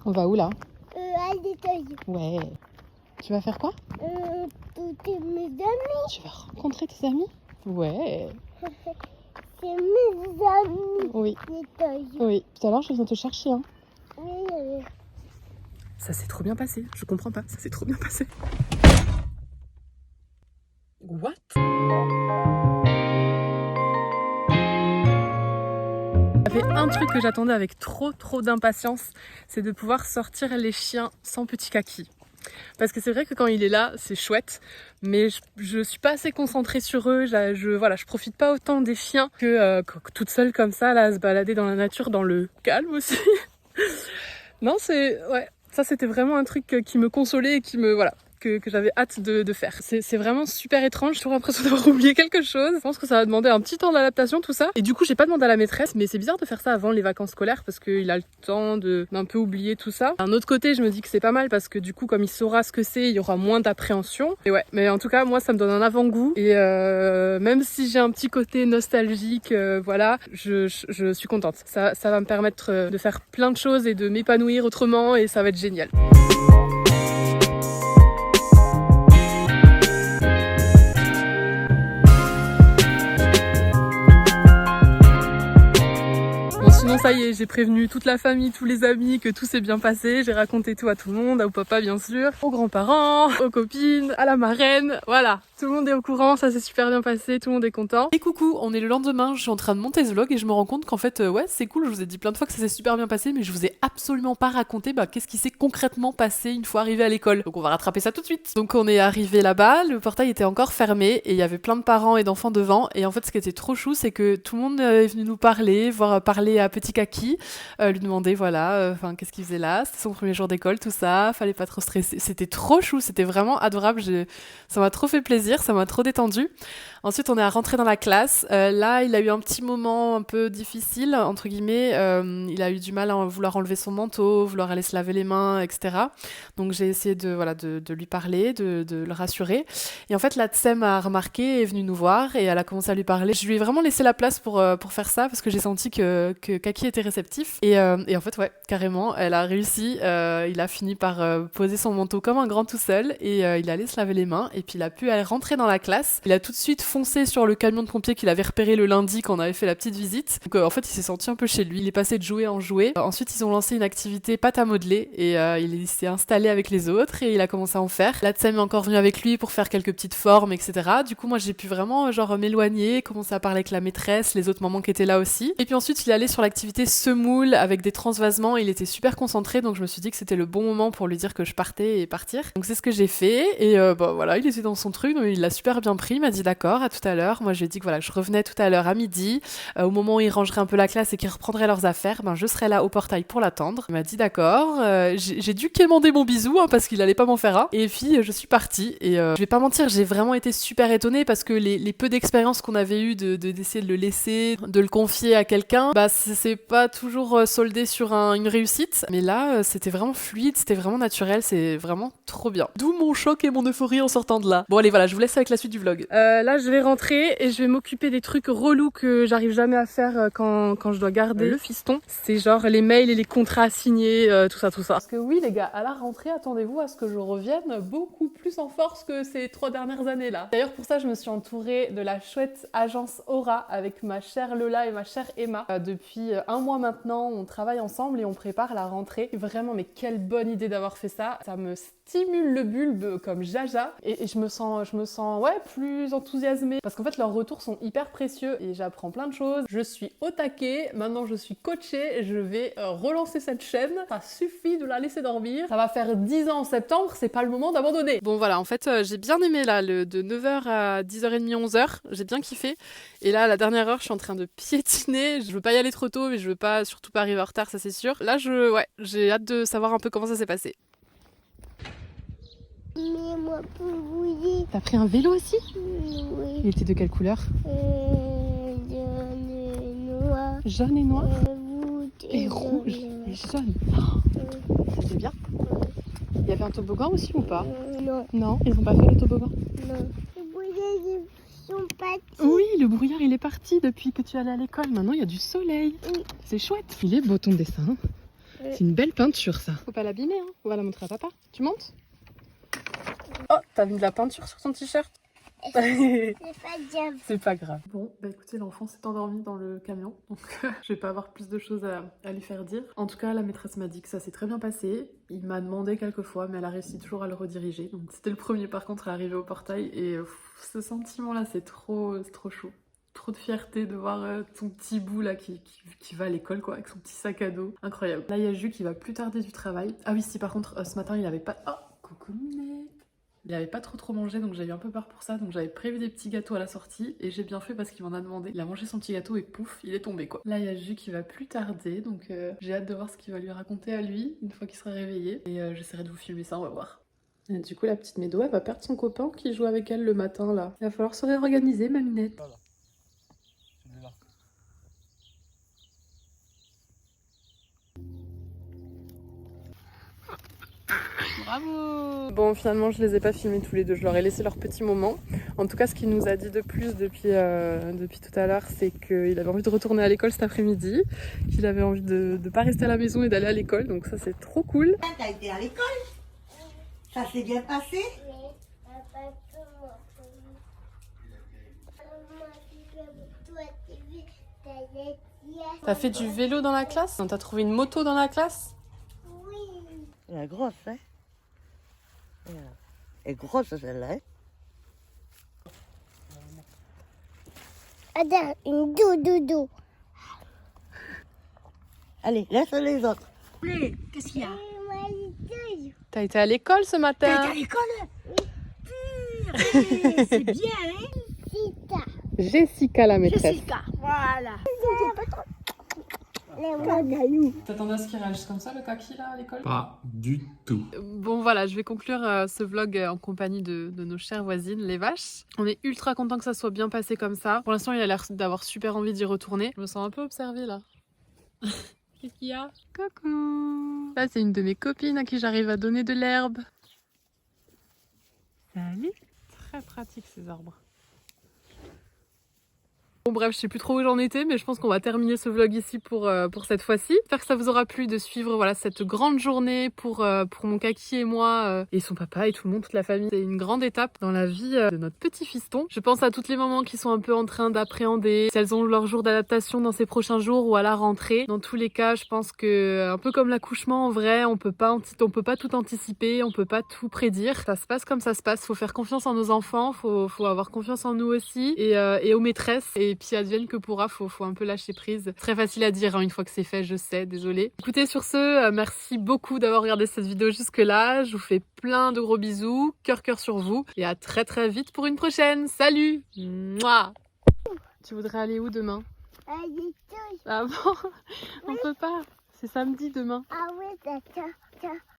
On va où là? À l'étage. Ouais. Tu vas faire quoi? Toutes mes amis. Tu vas rencontrer tes amis? Ouais. C'est mes amis. Oui. L'étage. Oui. Tout à l'heure, je viens te chercher. Hein. Oui. Ça s'est trop bien passé. Je comprends pas. Ça s'est trop bien passé. What? Il y avait un truc que j'attendais avec trop d'impatience, c'est de pouvoir sortir les chiens sans petit kaki. Parce que c'est vrai que quand il est là, c'est chouette, mais je suis pas assez concentrée sur eux, je profite pas autant des chiens que toute seule comme ça, là, à se balader dans la nature, dans le calme aussi. Non, ouais, ça c'était vraiment un truc qui me consolait et qui me, voilà, que j'avais hâte de faire. C'est vraiment super étrange, j'ai toujours l'impression d'avoir oublié quelque chose. Je pense que ça va demander un petit temps d'adaptation tout ça. Et du coup j'ai pas demandé à la maîtresse, mais c'est bizarre de faire ça avant les vacances scolaires parce qu'il a le temps d'un peu oublier tout ça. D'un autre côté je me dis que c'est pas mal parce que du coup comme il saura ce que c'est, il y aura moins d'appréhension. Et ouais, mais en tout cas moi ça me donne un avant-goût. Et même si j'ai un petit côté nostalgique, voilà, je suis contente. Ça va me permettre de faire plein de choses et de m'épanouir autrement et ça va être génial. Sinon ça y est, j'ai prévenu toute la famille, tous les amis que tout s'est bien passé, j'ai raconté tout à tout le monde, au papa bien sûr, aux grands-parents, aux copines, à la marraine, voilà, tout le monde est au courant, ça s'est super bien passé, tout le monde est content. Et coucou, on est le lendemain, je suis en train de monter ce vlog et je me rends compte qu'en fait ouais c'est cool, je vous ai dit plein de fois que ça s'est super bien passé mais je vous ai absolument pas raconté qu'est-ce qui s'est concrètement passé une fois arrivé à l'école. Donc on va rattraper ça tout de suite. Donc on est arrivé là-bas, le portail était encore fermé et il y avait plein de parents et d'enfants devant et en fait ce qui était trop chou c'est que tout le monde est venu nous parler, voire parler à Petit Kaki, lui demander voilà, qu'est-ce qu'il faisait là, c'était son premier jour d'école, tout ça, fallait pas trop stresser, c'était trop chou, c'était vraiment adorable, ça m'a trop fait plaisir, ça m'a trop détendu. Ensuite on est rentré dans la classe, là il a eu un petit moment un peu difficile, entre guillemets, il a eu du mal à vouloir enlever son manteau, vouloir aller se laver les mains, etc. Donc j'ai essayé de lui parler, de le rassurer. Et en fait la Tsem a remarqué, est venue nous voir et elle a commencé à lui parler. Je lui ai vraiment laissé la place pour faire ça parce que j'ai senti que Kaki était réceptif. Et en fait ouais, carrément, elle a réussi, il a fini par poser son manteau comme un grand tout seul et il allait se laver les mains et puis il a pu aller rentrer dans la classe. Il a tout de suite foncé sur le camion de pompiers qu'il avait repéré le lundi quand on avait fait la petite visite. Donc en fait il s'est senti un peu chez lui, il est passé de jouet en jouet. Ensuite ils ont lancé une activité pâte à modeler et il s'est installé avec les autres et il a commencé à en faire. La Tsem est encore venue avec lui pour faire quelques petites formes, etc. Du coup moi j'ai pu vraiment m'éloigner, commencer à parler avec la maîtresse, les autres mamans qui étaient là aussi. Et puis ensuite il est allé sur l'activité semoule avec des transvasements, il était super concentré donc je me suis dit que c'était le bon moment pour lui dire que je partais et partir. Donc c'est ce que j'ai fait et voilà, il était dans son truc, donc il l'a super bien pris, il m'a dit d'accord, à tout à l'heure. Moi je lui ai dit que voilà, je revenais tout à l'heure à midi, au moment où il rangerait un peu la classe et qu'ils reprendraient leurs affaires, je serais là au portail pour l'attendre. Il m'a dit d'accord, j'ai dû quémander mon bisou parce qu'il allait pas m'en faire un. Et puis je suis partie et je vais pas mentir, j'ai vraiment été super étonnée parce que les peu d'expériences qu'on avait eues d'essayer de le laisser, de le confier à quelqu'un, c'est pas toujours soldé sur une réussite. Mais là, c'était vraiment fluide, c'était vraiment naturel, c'est vraiment trop bien. D'où mon choc et mon euphorie en sortant de là. Bon allez voilà, je vous laisse avec la suite du vlog. Là je vais rentrer et je vais m'occuper des trucs relous que j'arrive jamais à faire quand je dois garder le fiston. C'est genre les mails et les contrats signés, tout ça. Parce que oui les gars, à la rentrée, attendez-vous à ce que je revienne beaucoup plus en force que ces 3 dernières années là. D'ailleurs pour ça je me suis entourée de la chouette agence Aura avec ma chère Lola et ma chère Emma. Depuis 1 mois maintenant, on travaille ensemble et on prépare la rentrée. Vraiment, mais quelle bonne idée d'avoir fait ça. Ça me stimule le bulbe comme jaja et je me sens ouais, plus enthousiasmée parce qu'en fait leurs retours sont hyper précieux et j'apprends plein de choses. Je suis au taquet, maintenant je suis coachée, je vais relancer cette chaîne. Ça suffit de la laisser dormir. Ça va faire 10 ans en septembre, c'est pas le moment d'abandonner. Bon voilà, en fait j'ai bien aimé là de 9h à 10h30, 11h, j'ai bien kiffé. Et là à la dernière heure je suis en train de piétiner, je veux pas y aller trop tôt mais je veux pas surtout pas arriver en retard, ça c'est sûr. Là j'ai hâte de savoir un peu comment ça s'est passé. Mais moi, pour vous dire. T'as pris un vélo aussi? Oui. Il était de quelle couleur? Jaune et noir. Jaune et noir? Rouge et rouge et jaune. Oh, c'était bien. Il y avait un toboggan aussi ou pas? Non. Non, ils ont pas fait le toboggan? Non. Les brouillards, ils sont partis. Oui, le brouillard il est parti depuis que tu allais à l'école. Maintenant il y a du soleil. Oui. C'est chouette. Il est beau ton dessin. C'est une belle peinture ça. Faut pas l'abîmer, hein. On va la montrer à papa. Tu montes? Oh, t'as mis de la peinture sur ton t-shirt. C'est pas grave. C'est pas grave. Bon, bah écoutez, l'enfant s'est endormi dans le camion, donc je vais pas avoir plus de choses à lui faire dire. En tout cas, la maîtresse m'a dit que ça s'est très bien passé. Il m'a demandé quelques fois, mais elle a réussi toujours à le rediriger. Donc c'était le premier par contre à arriver au portail et ce sentiment-là, c'est trop chaud. Trop de fierté de voir ton petit bout là qui va à l'école quoi, avec son petit sac à dos. Incroyable. Là, il y a Jus qui va plus tarder du travail. Ah oui, si par contre, ce matin, il avait pas... Oh, coucou Minette. Il avait pas trop mangé, donc j'ai eu un peu peur pour ça. Donc j'avais prévu des petits gâteaux à la sortie et j'ai bien fait parce qu'il m'en a demandé. Il a mangé son petit gâteau et pouf, il est tombé quoi. Là il y a Jus qui va plus tarder, donc j'ai hâte de voir ce qu'il va lui raconter à lui une fois qu'il sera réveillé. Et j'essaierai de vous filmer ça, on va voir. Et du coup la petite Médo, elle va perdre son copain qui joue avec elle le matin là. Il va falloir se réorganiser ma Minette. Voilà. Celui-là. Bravo! Bon, finalement, je les ai pas filmés tous les deux, je leur ai laissé leur petit moment. En tout cas, ce qu'il nous a dit de plus depuis tout à l'heure, c'est qu'il avait envie de retourner à l'école cet après-midi, qu'il avait envie de pas rester à la maison et d'aller à l'école, donc ça c'est trop cool. T'as été à l'école? Ça s'est bien passé? Oui, papa, comment? Maman, tu veux toi, tu veux, t'as T'as fait du vélo dans la classe? T'as trouvé une moto dans la classe? Oui. Elle est grosse, hein? Elle est grosse, celle-là, hein? Attends, une doudou. Allez, laisse les autres. Qu'est-ce qu'il y a? T'as été à l'école ce T'as matin? été à l'école? Purée, c'est bien, hein? Jessica la maîtresse. Jessica, voilà. T'attendais à ce qu'il réagisse comme ça le kaki là à l'école? Pas du tout. Bon voilà, je vais conclure ce vlog en compagnie de nos chères voisines, les vaches. On est ultra content que ça soit bien passé comme ça. Pour l'instant, il a l'air d'avoir super envie d'y retourner. Je me sens un peu observée là. Qu'est-ce qu'il y a? Coucou! Ça, c'est une de mes copines à qui j'arrive à donner de l'herbe. Salut! Très pratique ces arbres. Bon bref, je sais plus trop où j'en étais, mais je pense qu'on va terminer ce vlog ici pour cette fois-ci. J'espère que ça vous aura plu de suivre voilà, cette grande journée pour mon kaki et moi, et son papa et tout le monde, toute la famille. C'est une grande étape dans la vie de notre petit fiston. Je pense à toutes les mamans qui sont un peu en train d'appréhender si elles ont leur jour d'adaptation dans ces prochains jours ou à la rentrée. Dans tous les cas, je pense que un peu comme l'accouchement, en vrai, on peut pas tout anticiper, on peut pas tout prédire. Ça se passe comme ça se passe. Faut faire confiance en nos enfants, faut avoir confiance en nous aussi et aux maîtresses. Et puis advienne que pourra, faut un peu lâcher prise. Très facile à dire hein, une fois que c'est fait, je sais, désolée. Écoutez, sur ce, merci beaucoup d'avoir regardé cette vidéo jusque là. Je vous fais plein de gros bisous, cœur sur vous et à très vite pour une prochaine. Salut. Mouah. Tu voudrais aller où demain? Ah bon? On peut pas. C'est samedi demain. Ah oui, d'accord.